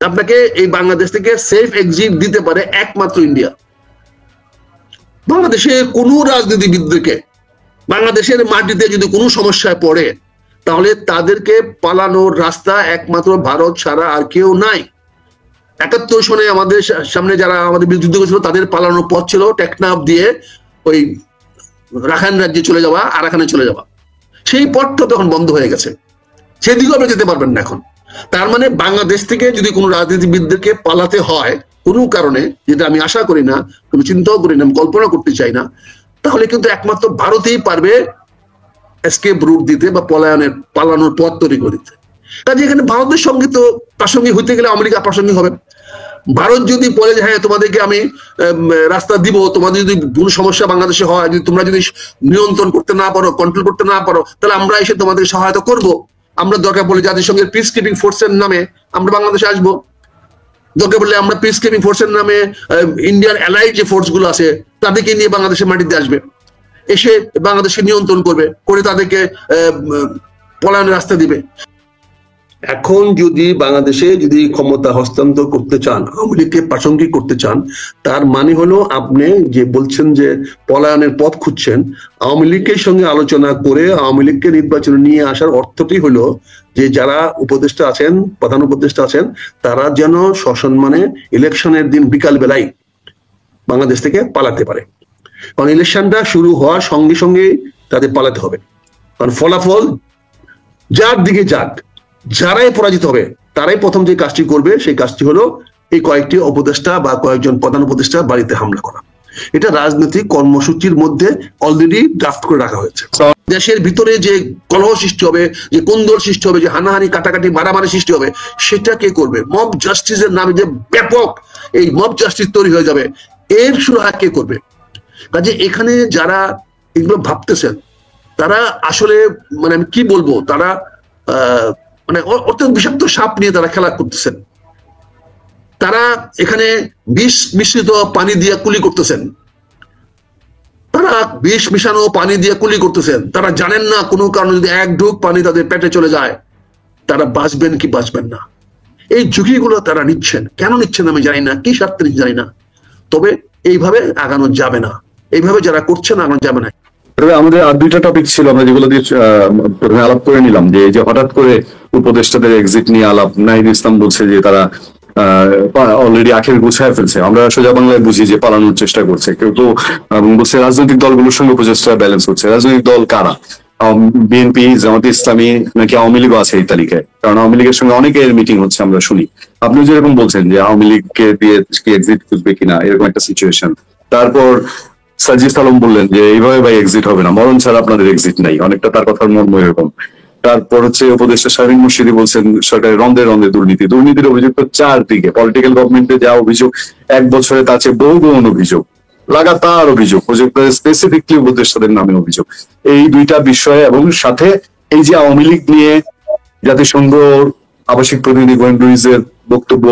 আপনাকে এই বাংলাদেশ থেকে সেফ এক্সিট দিতে পারে একমাত্র ইন্ডিয়া। বাংলাদেশে কোনো রাজনীতিবিদদেরকে বাংলাদেশের মাটিতে যদি কোনো সমস্যায় পড়ে তাহলে তাদেরকে পালানোর রাস্তা একমাত্র ভারত ছাড়া আর কেউ নাই। ৭১ সনে আমাদের সামনে যারা আমাদের যুদ্ধ করেছিল তাদের পালানোর পথ ছিল টেকনাফ দিয়ে ওই রাখাইন রাজ্যে চলে যাওয়া, আরাকানে চলে যাওয়া। সেই পথটা তখন বন্ধ হয়ে গেছে, সেদিকেও আপনি যেতে পারবেন না এখন। তার মানে বাংলাদেশ থেকে যদি কোনো রাজনীতিবিদদেরকে পালাতে হয় কোনো কারণে, যেটা আমি আশা করি না, কোনো চিন্তাও করি না, আমি কল্পনা করতে চাই না, তাহলে কিন্তু একমাত্র ভারতেই পারবে এসকেপ রুট দিতে বা পালানোর পথ তৈরি করে দিতে। কাজে এখানে ভারতের সঙ্গে তো প্রাসঙ্গিক হইতে গেলে আমেরিকা প্রাসঙ্গিক হবে। ভারত যদি বলে যে হ্যাঁ তোমাদেরকে আমি রাস্তা দিব, তোমাদের যদি কোনো সমস্যা বাংলাদেশে হয়, যদি তোমরা যদি নিয়ন্ত্রণ করতে না পারো, কন্ট্রোল করতে না পারো, তাহলে আমরা এসে তোমাদের সহায়তা করব। আমরা দরকার পড়লে জাতিসংঘের পিস কিপিং ফোর্সের নামে আমরা বাংলাদেশে আসবো। দরকার পড়লে আমরা পিস কিপিং ফোর্সের নামে ইন্ডিয়ান অ্যালাইড যে ফোর্স গুলো আছে তাদেরকে নিয়ে বাংলাদেশের মাটিতে আসবে, এসে বাংলাদেশকে নিয়ন্ত্রণ করবে, করে তাদেরকে পলায়নের রাস্তা দিবে। এখন যদি বাংলাদেশে যদি ক্ষমতা হস্তান্তর করতে চান, আওয়ামী লীগকে প্রাসঙ্গিক করতে চান, তার মানে হলো আপনি যে বলছেন যে পলায়নের পথ খুঁজছেন, আওয়ামী লীগের সঙ্গে আলোচনা করে আওয়ামী লীগকে নির্বাচনে নিয়ে আসার অর্থটি হলো যে যারা উপদেষ্টা আছেন, প্রধান উপদেষ্টা আছেন, তারা যেন সসম্মানে ইলেকশনের দিন বিকাল বেলায় বাংলাদেশ থেকে পালাতে পারে। কারণ ইলেকশনটা শুরু হওয়ার সঙ্গে সঙ্গে তাদের পালাতে হবে। কারণ ফলাফল যার দিকে যাক, যারাই পরাজিত হবে তারাই প্রথম যে কাজটি করবে সেই কাজটি হলো এই কয়েকটি উপদেষ্টা বা কয়েকজন প্রধান উপদেষ্টা বাড়িতে হামলা করা। এটা রাজনৈতিক কর্মসূচির মধ্যে অলরেডি ড্রাফট করে রাখা হয়েছে। দেশের ভিতরে যে কলহ সৃষ্টি হবে, যে কোন্দল সৃষ্টি হবে, যে হানাহানি কাটাকাটি মারামারি সৃষ্টি হবে, সেটা কে করবে? মব জাস্টিসের নামে যে ব্যাপক এই মব জাস্টিস তৈরি হয়ে যাবে, এর সুরাহা কে করবে? কাজে এখানে যারা এগুলো ভাবতেছেন তারা আসলে মানে আমি কি বলবো, তারা মানে অত্যন্ত বিষাক্ত সাপ নিয়ে তারা খেলা করতেছেন। তারা এখানে বিষ মিশ্রিত পানি দিয়ে কুলি করতেছেন, তারা বিষ মিশানো পানি দিয়ে কুলি করতেছেন। তারা জানেন না কোনো কারণে যদি এক ঢুক পানি তাদের পেটে চলে যায় তারা বাঁচবেন কি বাঁচবেন না। এই ঝুঁকিগুলো তারা নিচ্ছেন, কেন নিচ্ছেন আমি জানি না, কি স্বার্থে জানি না, তবে এইভাবে আগানো যাবে না, এইভাবে যারা করছেন আগানো যাবে না। আমাদের আর দুইটা টপিক ছিল আমরা যেগুলো দিয়ে প্রথমে আলাপ করে নিলাম, যে হঠাৎ করে উপদেষ্টাদের এক্সিট নিয়ে আলাপ। নাহিদ ইসলাম বলছে যে তারা অলরেডি আখের গুছায় ফেলছে। আমরা সোজা বাংলায় বুঝি যে পালানোর চেষ্টা করছে। কেউ তো বলছে রাজনৈতিক দলগুলোর সঙ্গে উপদেষ্টা ব্যালেন্স হচ্ছে। রাজনৈতিক দল কারা? বিএনপি, জামাত ইসলামী, নাকি আওয়ামী লীগও আছে এই তালিকায়? কারণ আওয়ামী লীগের সঙ্গে অনেকের মিটিং হচ্ছে আমরা শুনি। আপনি যেরকম বলছেন যে আওয়ামী লীগকে দিয়ে কি এক্সিট খুঁজবে কিনা, এরকম একটা সিচুয়েশন। তারপর সাজিদ আলম বললেন যে এইভাবে ভাই এক্সিট হবে না, মরণ ছাড়া আপনাদের এক্সিট নাই, অনেকটা তার কথার মর্ম এরকম। তারপর হচ্ছে উপদেষ্টা শাহীন মুর্শিদি বলছেন সরকারের রন্ধে রন্ধে দুর্নীতির অভিযোগ তো চারদিকে। পলিটিক্যাল গভর্নমেন্টে যা অভিযোগ, এক বছরে তার চেয়ে বহু অভিযোগ, লাগাতার অভিযোগ, স্পেসিফিকলি উপদেষ্টাদের নামে অভিযোগ। এই দুইটা বিষয়ে এবং সাথে এই যে আওয়ামী লীগ নিয়ে জাতিসংঘ আবাসিক প্রতিনিধি গোয়েন লুইসের বক্তব্য,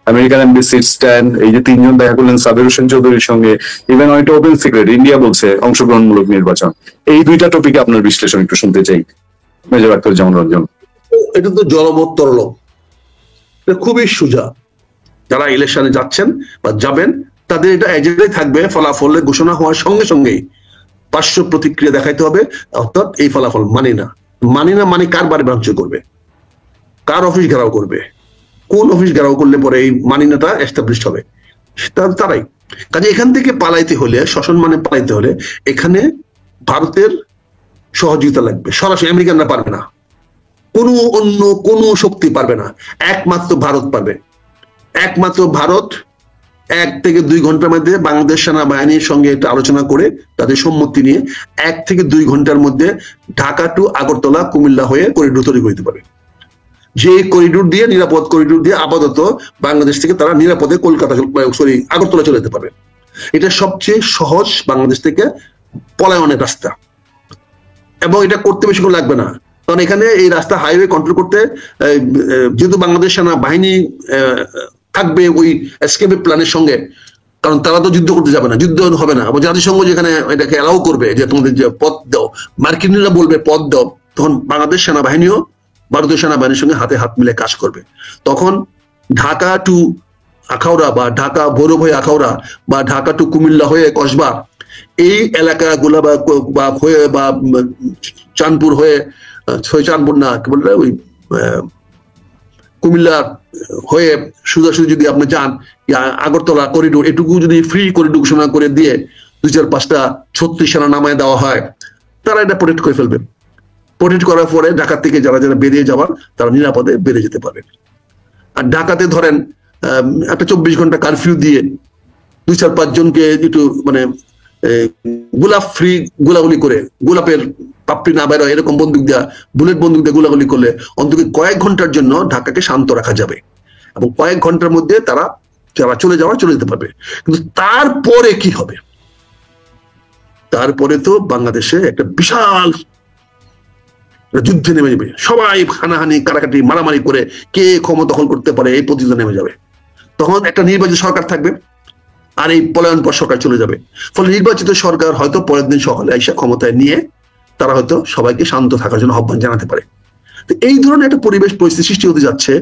আমেরিকান এমবাসির স্ট্যান্ড, এই যে তিনজন দেখা করলেন সাবির হোসেন চৌধুরীর সঙ্গে, ইভেন অনেকটা ওপেন সিক্রেট ইন্ডিয়া বলছে অংশগ্রহণমূলক নির্বাচন। এই দুইটা টপিকে আপনার বিশ্লেষণ একটু শুনতে চাই মেজর আখতারুজ্জামান রঞ্জন। এটা তো জলবৎ তরল, খুবই সোজা। যারা ইলেকশনে যাচ্ছেন বা যাবেন তাদের এটা এজেন্ডাই থাকবে, ফলাফলের ঘোষণা হওয়ার সঙ্গে সঙ্গেই পার্শ্ব প্রতিক্রিয়া দেখাইতে হবে। অর্থাৎ এই ফলাফল মানি না মানে কার বাড়ি ভাঙচুর করবে, কার অফিস ঘেরাও করবে, কোন অফিস ঘেরাও করলে পরে এই মানিনাটা এস্টাবলিশ হবে, তারাই। কাজে এখান থেকে পালাইতে হলে, সসম্মানে পালাইতে হলে এখানে ভারতের সহযোগিতা লাগবে। সরাসরি আমেরিকানরা পারবে না, কোনো অন্য কোনো শক্তি পারবে না, একমাত্র ভারত পারবে। একমাত্র ভারত 1 থেকে 2 ঘন্টার মধ্যে বাংলাদেশ সেনাবাহিনীর সঙ্গে এটা আলোচনা করে তাদের সম্মতি নিয়ে 1 থেকে 2 ঘন্টার মধ্যে ঢাকা টু আগরতলা, কুমিল্লা হয়ে করিডোর তৈরি করতে পারবে। যে করিডোর দিয়ে, নিরাপদ করিডোর দিয়ে আপাতত বাংলাদেশ থেকে তারা নিরাপদে কলকাতা, আগরতলা চলে যেতে পারবে। এটা সবচেয়ে সহজ বাংলাদেশ থেকে পলায়নের রাস্তা, এবং এটা করতে বেশিক্ষণ লাগবে না। কারণ এখানে এই রাস্তা হাইওয়ে কন্ট্রোল করতে যেহেতু বাংলাদেশ সেনাবাহিনী থাকবে ওই এসকেপ প্ল্যানের সঙ্গে, কারণ তারা তো যুদ্ধ করতে যাবে না, যুদ্ধ হবে না। জাতিসংঘ যেখানে এটাকে অ্যালাউ করবে যে তোমাদের যে পথ দাও, মার্কিনরা বলবে পথ দাও, তখন বাংলাদেশ সেনাবাহিনীও ভারতীয় সেনাবাহিনীর সঙ্গে হাতে হাত মিলে কাজ করবে। তখন ঢাকা টু আখাউড়া বা ঢাকা ভৈরব হয়ে আখাউড়া বা ঢাকা টু কুমিল্লা হয়ে কসবা, এই এলাকাগুলা বা হয়ে বা চাঁদপুর হয়ে, চাঁদপুর না কি বললে ওই কুমিল্লা হয়ে সোজাসুজি যদি আপনি যান, আগরতলা করিডোর, এটুকু যদি ফ্রি করিডোর ঘোষণা করে দিয়ে 2-4-5টা 36 সেনা নামায় দেওয়া হয়, তারা এটা প্রোটেক্ট করে ফেলবে। প্রোটেক্ট করার পরে ঢাকা থেকে যারা যারা বেরিয়ে যাওয়ার তারা নিরাপদে বেরিয়ে যেতে পারবে। আর ঢাকাতে ধরেন একটা 24 ঘন্টা কারফিউ দিয়ে 2-4-5 জনকে একটু মানে গোলাপ ফ্রি গোলাগুলি করে, গোলাপের পাপড়ি না বেরোয় এরকম বন্দুক দেওয়া, বুলেট বন্দুক দিয়ে গোলাগুলি করলে অন্তত কয়েক ঘন্টার জন্য ঢাকাকে শান্ত রাখা যাবে, এবং কয়েক ঘন্টার মধ্যে তারা যারা চলে যেতে পারবে। কিন্তু তারপরে কি হবে? তারপরে তো বাংলাদেশে একটা বিশাল যুদ্ধে নেমে যাবে, সবাই হানাহানি কাটাকাটি মারামারি করে কে ক্ষমতা দখল করতে পারে এই প্রতিযোগিতা নেমে যাবে। তখন একটা নির্বাচিত সরকার থাকবে, আর এই পলায়ন পর সরকার চলে যাবে। ফলে নির্বাচিত সরকার হয়তো পরের দিন সকালে এসে ক্ষমতায় নিয়ে তারা হয়তো সবাইকে শান্ত থাকার জন্য আহ্বান জানাতে পারে। তো এই ধরনের একটা পরিবেশ পরিস্থিতি সৃষ্টি হতে যাচ্ছে।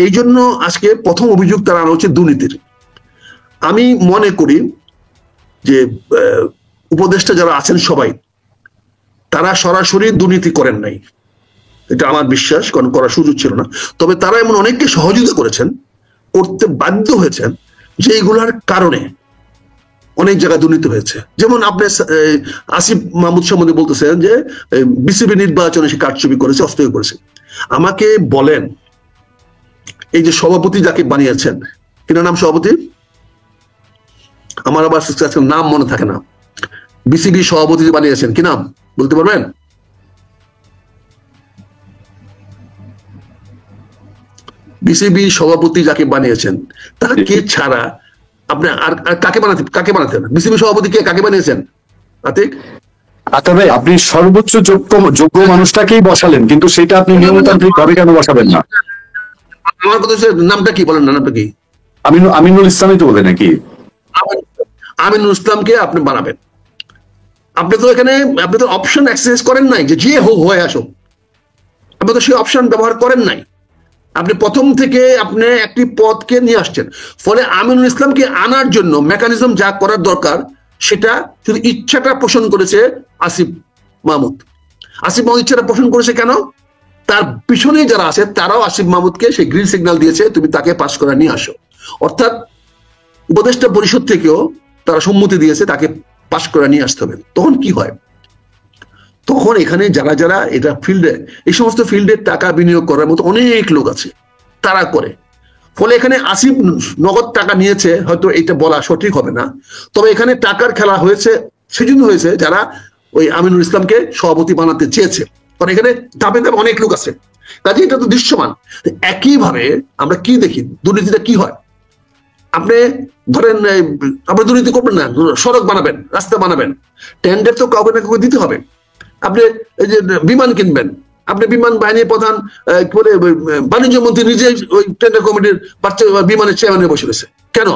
এই জন্য আজকে প্রথম অভিযোগ তারা আনা হচ্ছে দুর্নীতির। আমি মনে করি যে উপদেষ্টা যারা আছেন সবাই তারা সরাসরি দুর্নীতি করেন নাই, এটা আমার বিশ্বাস, কারণ করার সুযোগ ছিল না। তবে তারা এমন অনেককে সহযোগিতা করেছেন, করতে বাধ্য হয়েছেন, যে এইগুলার কারণে অনেক জায়গায় দুর্নীতি হয়েছে। যেমন আপনি আসিফ মাহমুদ সম্বন্ধে বলতেছেন যে বিসিবি নির্বাচনে সে কারচুপি করেছে, হস্তক্ষেপ করেছে। আমাকে বলেন, এই যে সভাপতি যাকে বানিয়েছেন, কিনা নাম সভাপতি, আমার আবার নাম মনে থাকে না, বিসিবি সভাপতি যে বানিয়েছেন কি নাম বলতে পারবেন? বিসিবি সভাপতি যাকে বানিয়েছেন তাকে ছাড়া আপনি আর কাকে বানাতেন? বিসিবি সভাপতি কে, কাকে বানিয়েছেন? আতিক, আচ্ছা ভাই, আপনি সর্বোচ্চ যোগ্য মানুষটাকেই বসালেন, কিন্তু সেটা আপনি নিয়মতান্ত্রিক ভাবে কেন বসাবেন না? আমার কথা হচ্ছে নামটা কি বলেন না, নামটা কি? আমিনুল ইসলামই তো বলে নাকি? আমিনুল ইসলামকে আপনি বানাবেন। আপনি তো এখানে আপনি তো অপশন এক্সারসাইজ করেন নাই যে হোক হয়ে আসো, আপনি তো সেই অপশন ব্যবহার করেন নাই। আপনি প্রথম থেকে আপনি একটি পদকে নিয়ে আসছেন। ফলে আমিনুল ইসলামকে আনার জন্য মেকানিজম যা করার দরকার সেটা শুধু ইচ্ছাটা পোষণ করেছে আসিফ মাহমুদ। আসিফ মাহমুদ ইচ্ছাটা পোষণ করেছে কেন? তার পিছনে যারা আছে তারাও আসিফ মাহমুদকে সেই গ্রিন সিগন্যাল দিয়েছে, তুমি তাকে পাস করে নিয়ে আসো। অর্থাৎ উপদেষ্টা পরিষদ থেকেও তারা সম্মতি দিয়েছে তাকে পাস করে নিয়ে আসতে হবে। তখন কি হয়? তখন এখানে যারা যারা এটা ফিল্ডে, এই সমস্ত ফিল্ডে টাকা বিনিয়োগ করার মতো অনেক লোক আছে, তারা করে। ফলে এখানে আসিফ নগদ টাকা নিয়েছে, হয়তো এটা বলা সঠিক হবে না, তবে এখানে টাকার খেলা হয়েছে সেজন্য হয়েছে যারা ওই আমিনুল ইসলামকে সভাপতি বানাতে চেয়েছে। কারণ এখানে ধাপে ধাপে অনেক লোক আছে, কাজে এটা তো দৃশ্যমান। একইভাবে আমরা কি দেখি দুর্নীতিটা কি হয়। আপনি ধরেন আপনি দুর্নীতি করবেন না, সড়ক বানাবেন, রাস্তা বানাবেন, টেন্ডার তো কাউকে না কাউকে দিতে হবে। আপনি এই যে বিমান কিনবেন, আপনি বিমান বাহিনীর প্রধান করে বাণিজ্য মন্ত্রী নিজে ওই টেন্ডার কমিটির বিমানের চেয়ারম্যানে বসে রয়েছে কেন?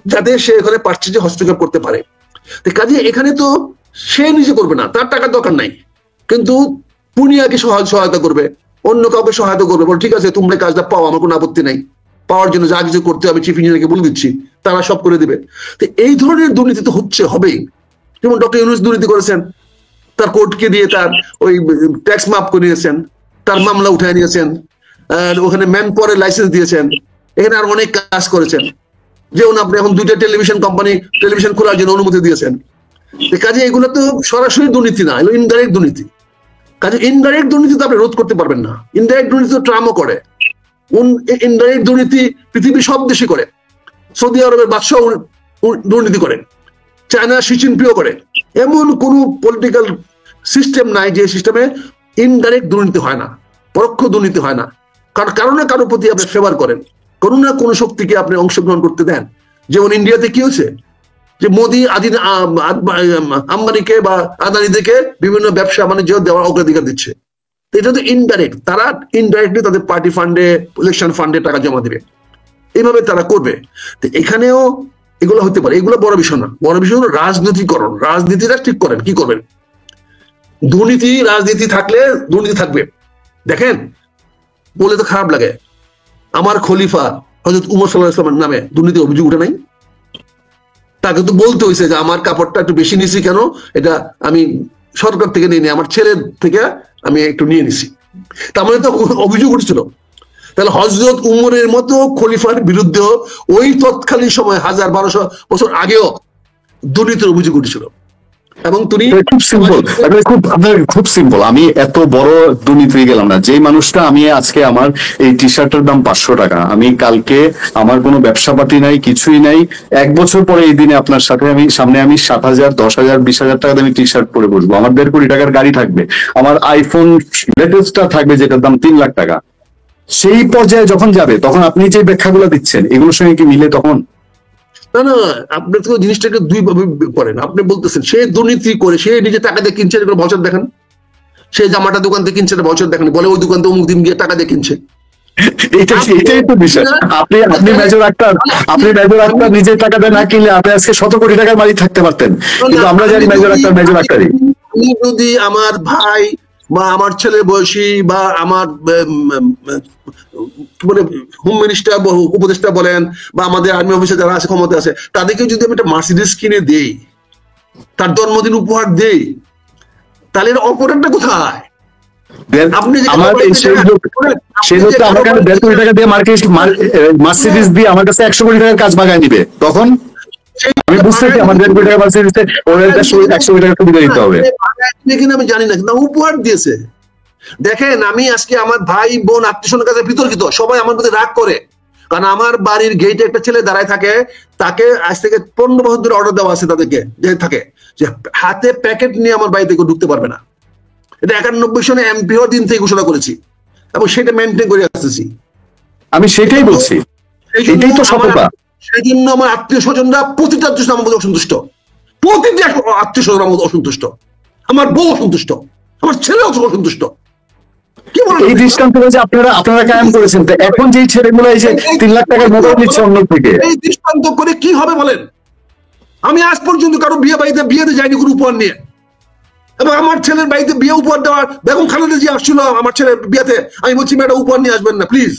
যাতে সে এখানে পার্চেজে হস্তক্ষেপ করতে পারে। কাজে এখানে তো সে নিজে করবে না, তার টাকার দরকার নাই, কিন্তু পুনিয়াকে সহায়তা করবে, অন্য কাউকে সহায়তা করবে, বল ঠিক আছে তোমরা কাজটা পাও, আমার কোনো আপত্তি নাই, পাওয়ার জন্য যা কিছু করতে হবে চিফ ইঞ্জিনিয়ারকে বলে দিচ্ছি, তারা সব করে দিবে। তো এই ধরনের দুর্নীতি তো হবেই। যেমন ডক্টর ইউনূস দুর্নীতি করেছেন, তার কোর্টকে দিয়ে তার ওই ট্যাক্স মাফ করে নিয়েছেন, তার মামলা উঠায় নিয়েছেন, ওখানে ম্যান পাওয়ারের লাইসেন্স দিয়েছেন, এখানে আর অনেক কাজ করেছেন। যেমন আপনি এখন 2টা টেলিভিশন কোম্পানি টেলিভিশন খোলার জন্য অনুমতি দিয়েছেন। কাজে এগুলো তো সরাসরি দুর্নীতি না, এগুলো ইনডাইরেক্ট দুর্নীতি। কাজে ইনডাইরেক্ট দুর্নীতি তো আপনি রোধ করতে পারবেন না। ইনডাইরেক্ট দুর্নীতি তো ট্রাম্পও করে, ইনডাইরেক্ট দুর্নীতি পৃথিবীর সব দেশে করে। সৌদি আরবের বাদশাহ দুর্নীতি করে, চায়না শি জিনপিংও করে। এমন কোন পলিটিক্যাল সিস্টেম নাই যে সিস্টেমে ইনডাইরেক্ট দুর্নীতি হয় না, পরোক্ষ দুর্নীতি হয় না। কারণ কারো না কারোর প্রতি আপনি ফেভার করেন, কোনো না কোনো শক্তিকে আপনি অংশগ্রহণ করতে দেন। যেমন ইন্ডিয়াতে কি হয়েছে যে মোদী আম্বানিকে বা আদানিদেরকে বিভিন্ন ব্যবসা বাণিজ্য দেওয়ার অগ্রাধিকার দিচ্ছে। এটা তো ইনডাইরেক্ট, তারা ইনডাইরেক্টলি তাদের পার্টি ফান্ডে, ইলেকশন ফান্ডে টাকা জমা দিবে, এইভাবে তারা করবে। তো এখানেও এগুলো হতে পারে। এগুলো বড় বিষয় না, বড় বিষয় হলো রাজনীতিকরণ। রাজনীতিটা ঠিক করেন, কি করবেন। রাজনীতি থাকলে দুর্নীতি থাকবে। দেখেন বলে তো খারাপ লাগে, আমার খলিফা হযরত উমর সাল্লাল্লাহু আলাইহি ওয়াসাল্লামের নামে দুর্নীতি অভিযোগ উঠে নাই? তাকে তো বলতে হয়েছে যে আমার কাপড়টা একটু বেশি নিছি কেন, এটা আমি সরকার থেকে নিয়ে নিই, আমার ছেলের থেকে আমি একটু নিয়ে নিছি, তার মানে তো অভিযোগ উঠছিল। তাহলে হযরত উমরের মতো খলিফার বিরুদ্ধে ওই তৎকালীন সময় 1000-1200 বছর আগেও দুর্নীতির অভিযোগ উঠেছিল। এবং তিনি খুব সিম্পল, আপনার খুব সিম্পল। আমি এত বড় দুর্নীতি গেলাম না। যেই মানুষটা, আমি আজকে আমার এই টি শার্টের দাম 500 টাকা, আমি কালকে আমার কোনো ব্যবসা পাতি নাই, কিছুই নাই, 1 বছর পরে এই দিনে আপনার সাথে আমি সামনে 7,000, 10,000, 20,000 টাকা দামি টি শার্ট পরে বসবো, আমার 1.5 কোটি টাকার গাড়ি থাকবে, আমার আইফোন লেটেস্টটা থাকবে যেটার দাম 3 লাখ টাকা। সেই পর্যায়ে যখন যাবে তখন আপনি যে ব্যাখ্যাগুলো দিচ্ছেন এগুলোর সঙ্গে কি মিলে? তখন না না, আপনি তো জিনিসটাকে দুই ভাবে করেন। আপনি বলতেছেন সে দুর্নীতি করে, সে নিজে টাকা দিয়ে কিনছে, এগুলো বছর দেখেন। সে জামাটা দোকান থেকে কিনছে, বছর দেখেন, বলে ওই দোকান থেকে অমুক দিন গিয়ে টাকা দিয়ে কিনছে। এটাই তো বিষয়। আপনি মেজর আক্তার নিজের টাকা দিয়ে না কিনলে আপনি আজকে 100 কোটি টাকার মালিক থাকতে পারতেন, কিন্তু আমরা জানি মেজর আক্তারই। আমি যদি আমার ভাই বা আমার ছেলে বয়সী বা আমার মানে হোম মিনিস্টার, উপদেষ্টা বলেন, বা আমাদের আর্মি অফিসার যারা আছে, ক্ষমতা আছে, তাদেরকে যদি আমি একটা মার্সিডিজ কিনে দেই, তার জন্মদিন উপহার দেই, তাহলে এর অপরাধটা কোথায়? আপনি আমার কাছে 1.5 কোটি টাকা দিয়ে মার্সিডিজ দিয়ে আমার কাছে 100 কোটি টাকার কাজ বাগায় দিবে, তখন আমি বুঝতে পারি আমার 1.5 কোটি টাকা মার্সিডিজে 100 কোটি টাকা সুবিধা দিতে হবে। আমি জানি না, কিন্তু উপহার দিয়েছে। দেখেন, আমি আজকে আমার ভাই বোন আত্মীয়স্বজনের কাছে বিতর্কিত, সবাই আমার প্রতি রাগ করে, কারণ আমার বাড়ির গেটে একটা ছেলে দাঁড়ায় থাকে, তাকে আজ থেকে 15 বছর ধরে অর্ডার দেওয়া আছে তাদেরকে, যে থাকে যে হাতে প্যাকেট নিয়ে আমার বাড়িতে কেউ ঢুকতে পারবে না। এটা 91 সনে এমপি হওয়ার দিন থেকে ঘোষণা করেছি এবং সেটা মেনটেন করে আসতেছি। আমি সেটাই বলছি, এটাই তো সততা। সেই জন্য আমার আত্মীয় স্বজনরা প্রতিটা আত্মীয় আমার মধ্যে অসন্তুষ্ট, প্রতিটা আত্মীয় স্বজন আমার মধ্যে অসন্তুষ্ট, আমার বউ অসন্তুষ্ট, আমার ছেলে অসন্তুষ্ট। এই দৃষ্টান্ত আপনারা কায়েম করেছেন, এখন যেই ছেলেগুলো এই যে 3 লাখ টাকার মোবাইল নিচ্ছে অন্য থেকে, এই দৃষ্টান্ত করে কি হবে বলেন? আমি আজ পর্যন্ত কারো বিয়েতে যাইনি কোনো উপহার নিয়ে, এবং আমার ছেলের বাড়িতে বিয়ে উপহার দেওয়ার বেগম খালেদা জিয়া আসছিল আমার ছেলের বিয়েতে, আমি বলছি ম্যাডাম উপহার নিয়ে আসবেন না প্লিজ।